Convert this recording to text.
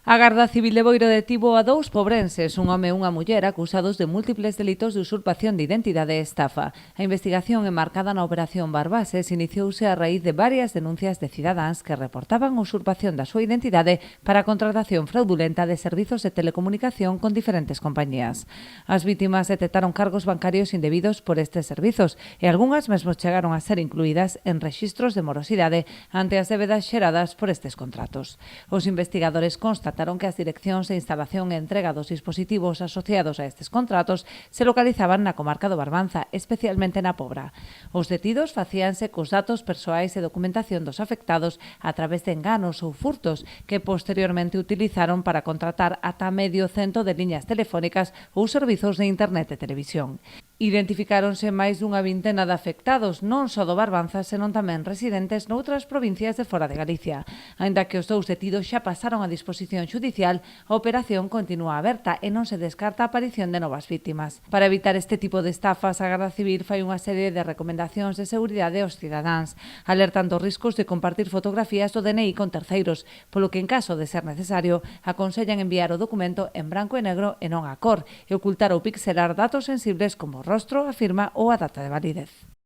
A Garda Civil de Boiro detivo a dous pobrenses, un home e unha muller, acusados de múltiples delitos de usurpación de identidade e estafa. A investigación enmarcada na Operación Barbases iniciouse a raíz de varias denuncias de cidadáns que reportaban a usurpación da súa identidade para a contratación fraudulenta de servizos de telecomunicación con diferentes compañías. As vítimas detectaron cargos bancarios indebidos por estes servizos e algunhas mesmo chegaron a ser incluídas en rexistros de morosidade ante as débedas xeradas por estes contratos. Os investigadores constataron que as direccións de instalación e entrega dos dispositivos asociados a estes contratos se localizaban na comarca do Barbanza, especialmente na Pobra. Os detidos facíanse cos datos persoais e documentación dos afectados a través de enganos ou furtos que posteriormente utilizaron para contratar ata medio cento de liñas telefónicas ou servizos de internet e televisión. Identificáronse máis dunha vintena de afectados, non só do Barbanza, senón tamén residentes noutras provincias de fora de Galicia. Aínda que os dous detidos xa pasaron a disposición xudicial, a operación continúa aberta e non se descarta a aparición de novas vítimas. Para evitar este tipo de estafas, a Garda Civil fai unha serie de recomendacións de seguridade aos cidadáns, alertando os riscos de compartir fotografías do DNI con terceiros, polo que en caso de ser necesario, aconsellan enviar o documento en branco e negro e non a cor, e ocultar ou pixelar datos sensibles como o rostro, a firma ou a data de validez.